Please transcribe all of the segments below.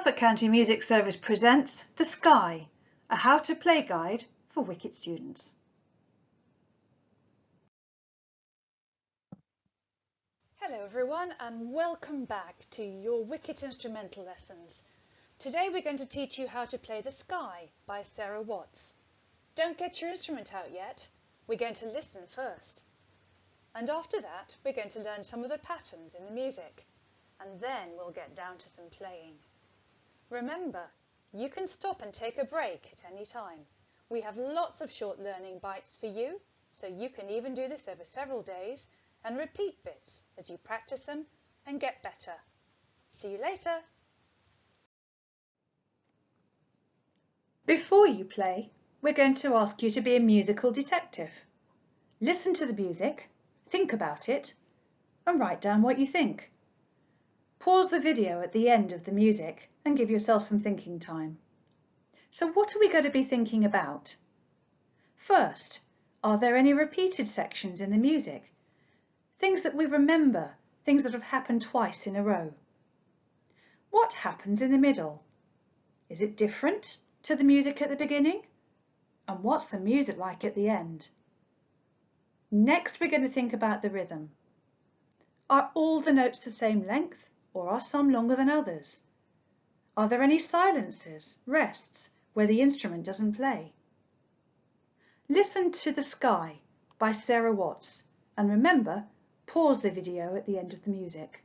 Suffolk County Music Service presents The Sky, a how to play guide for WCET students. Hello everyone and welcome back to your WCET instrumental lessons. Today we're going to teach you how to play The Sky by Sarah Watts. Don't get your instrument out yet, we're going to listen first. And after that we're going to learn some of the patterns in the music and then we'll get down to some playing. Remember, you can stop and take a break at any time. We have lots of short learning bites for you, so you can even do this over several days and repeat bits as you practice them and get better. See you later. Before you play, we're going to ask you to be a musical detective. Listen to the music, think about it, and write down what you think. Pause the video at the end of the music and give yourself some thinking time. So what are we going to be thinking about? First, are there any repeated sections in the music? Things that we remember, things that have happened twice in a row. What happens in the middle? Is it different to the music at the beginning? And what's the music like at the end? Next, we're going to think about the rhythm. Are all the notes the same length, or are some longer than others? Are there any silences, rests, where the instrument doesn't play? Listen to The Sky by Sarah Watts, and remember, pause the video at the end of the music.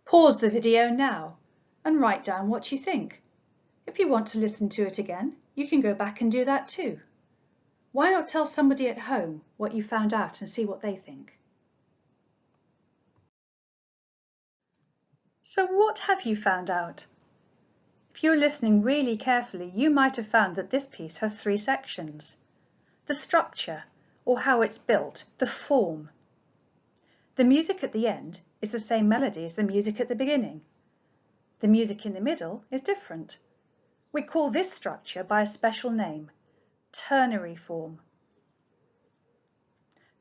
Pause the video now and write down what you think. If you want to listen to it again, you can go back and do that too. Why not tell somebody at home what you found out and see what they think? So what have you found out? If you were listening really carefully, you might have found that this piece has 3 sections. The structure, or how it's built, the form. The music at the end is the same melody as the music at the beginning. The music in the middle is different. We call this structure by a special name, ternary form.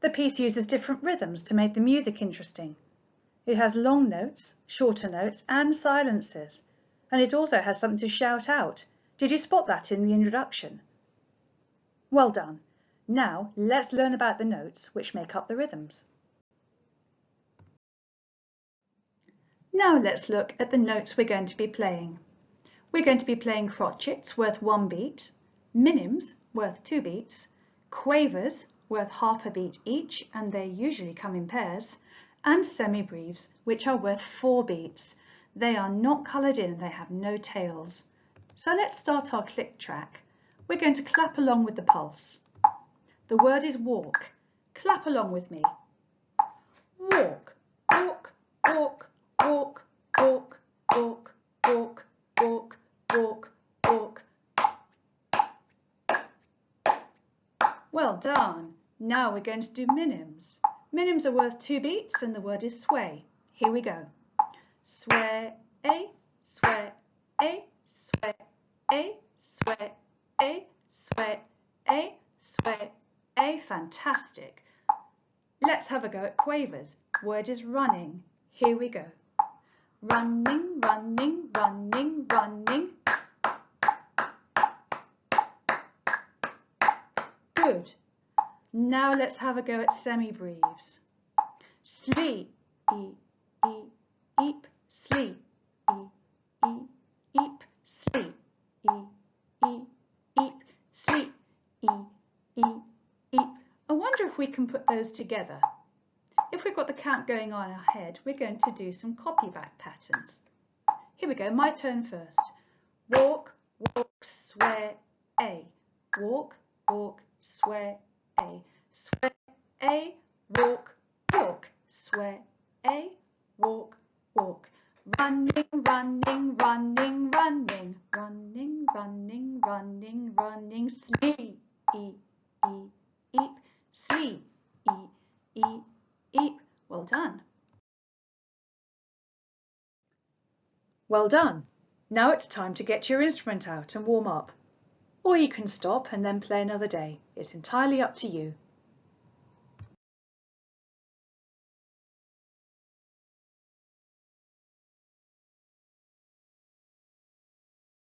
The piece uses different rhythms to make the music interesting. It has long notes, shorter notes and silences, and it also has something to shout out. Did you spot that in the introduction? Well done. Now let's learn about the notes which make up the rhythms. Now let's look at the notes we're going to be playing. We're going to be playing crotchets worth 1 beat, minims worth 2 beats, quavers worth half a beat each, and they usually come in pairs, and semi-breves which are worth 4 beats. They are not coloured in, they have no tails. So let's start our click track. We're going to clap along with the pulse. The word is walk. Clap along with me. walk, walk, walk, walk, walk, walk, walk, walk. Well done. Now we're going to do minims. Minims are worth 2 beats and the word is sway. Here we go. Sway, sway, sway, sway, sway, sway. Fantastic. Let's have a go at quavers. Word is running. Here we go. Running, running, running, running. Good. Now let's have a go at semi-breves. Sleep, eep, sleep, eep, sleep, eep, sleep, eep. I wonder if we can put those together. If we've got the count going on in our head, we're going to do some copyback patterns. Here we go, my turn first. Walk, walk, sway, a. Walk, walk, sway, a. Sway, a. Walk, walk, sway, a. Walk, walk. Running, running, running, running. Running, running, running, running. Sleep, eep, sleep, eep. Well done. Well done. Now it's time to get your instrument out and warm up. Or you can stop and then play another day. It's entirely up to you.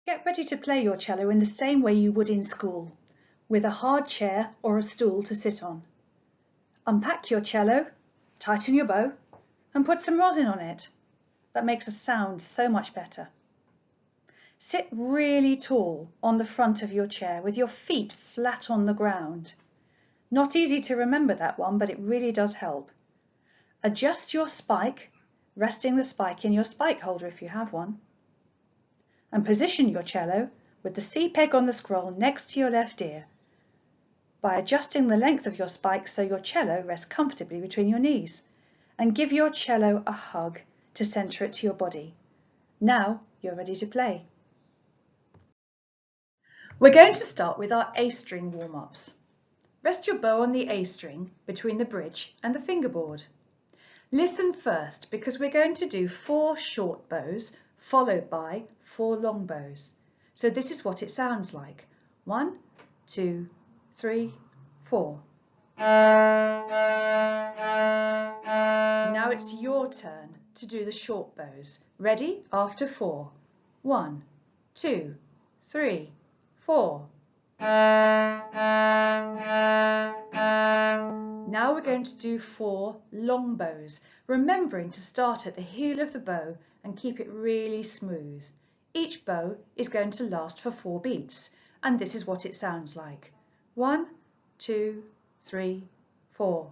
Get ready to play your cello in the same way you would in school, with a hard chair or a stool to sit on. Unpack your cello, tighten your bow, and put some rosin on it. That makes us sound so much better. Sit really tall on the front of your chair with your feet flat on the ground. Not easy to remember that one, but it really does help. Adjust your spike, resting the spike in your spike holder if you have one. And position your cello with the C peg on the scroll next to your left ear by adjusting the length of your spike so your cello rests comfortably between your knees. And give your cello a hug to centre it to your body. Now you're ready to play. We're going to start with our A string warm-ups. Rest your bow on the A string between the bridge and the fingerboard. Listen first because we're going to do 4 short bows followed by 4 long bows. So this is what it sounds like. 1, 2, 3, 4. Now it's your turn to do the short bows. Ready? After 4. 1, 2, 3, 4. Now we're going to do 4 long bows, remembering to start at the heel of the bow and keep it really smooth. Each bow is going to last for 4 beats, and this is what it sounds like. 1, 2, 3, 4.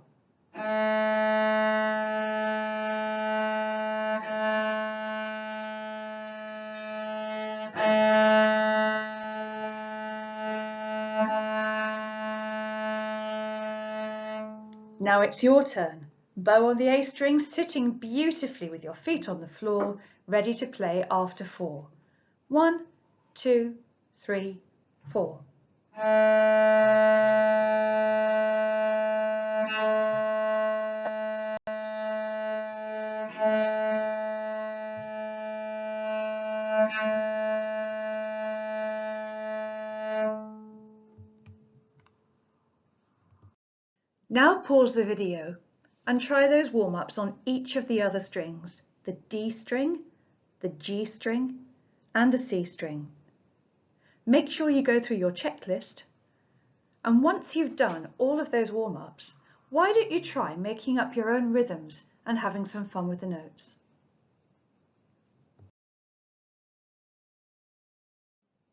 Now it's your turn. Bow on the A string, sitting beautifully with your feet on the floor, ready to play after 4. 1, 2, 3, 4. Now pause the video and try those warm-ups on each of the other strings, the D string, the G string, and the C string. Make sure you go through your checklist, and once you've done all of those warm-ups, why don't you try making up your own rhythms and having some fun with the notes?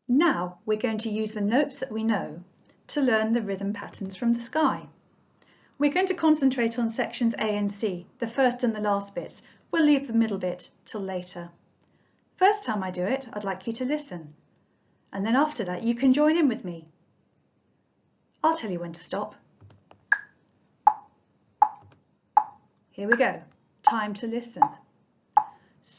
Now we're going to use the notes that we know to learn the rhythm patterns from the sky. We're going to concentrate on sections A and C, the first and the last bits. We'll leave the middle bit till later. First time I do it, I'd like you to listen. And then after that, you can join in with me. I'll tell you when to stop. Here we go. Time to listen.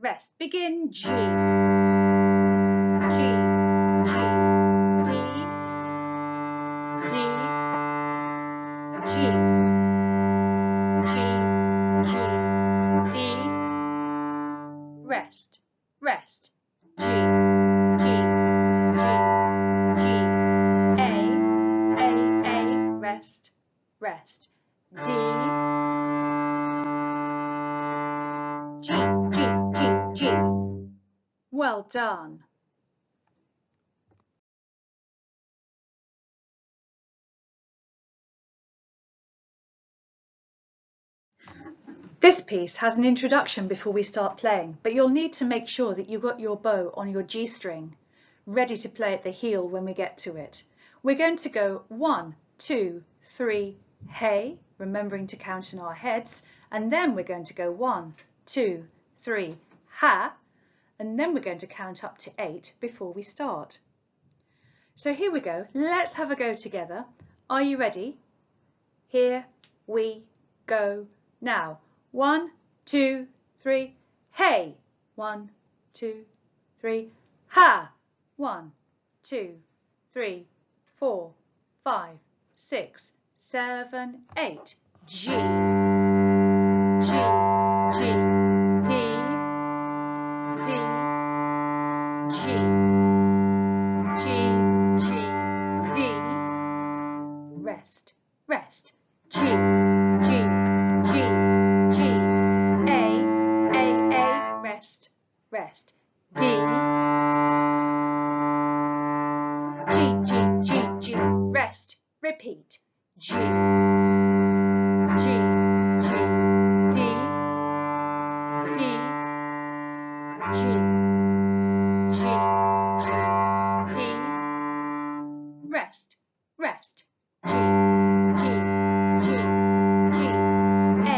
rest. Begin G, G, G, D, D, G, G, G, D, rest, rest. G, G, G, G, A, rest, rest. D, G, G, G, G. Well done. This piece has an introduction before we start playing, but you'll need to make sure that you've got your bow on your G string, ready to play at the heel when we get to it. We're going to go 1, 2, 3, hey, remembering to count in our heads, and then we're going to go 1, 2, 3, ha, and then we're going to count up to 8 before we start. So here we go. Let's have a go together. Are you ready? Here we go now. 1, 2, 3, hey. 1, 2, 3, ha. 1, 2, 3, 4, 5, 6, 7, 8. G, G, G, D, D, G, G, G, D, rest, rest. G, G, G, G, A, rest, rest. D, G, G, G, G, rest, repeat. G, G, G, D, D, G, G, G, D, rest, rest. G, G, G, G, A,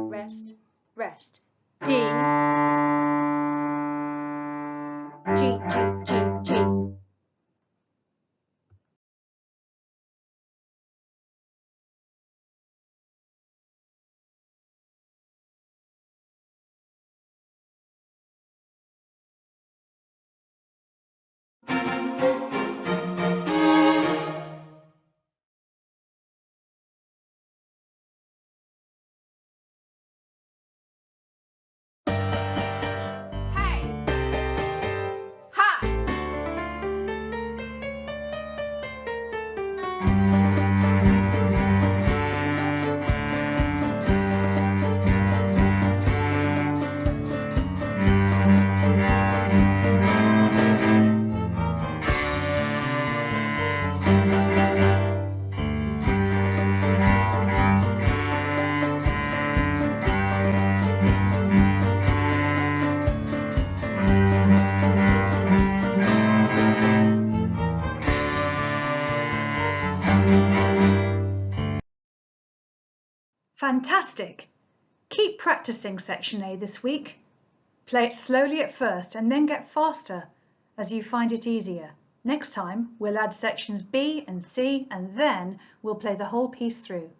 rest, rest. D, G, G, G, G. Fantastic! Keep practicing section A this week. Play it slowly at first and then get faster as you find it easier. Next time we'll add sections B and C and then we'll play the whole piece through.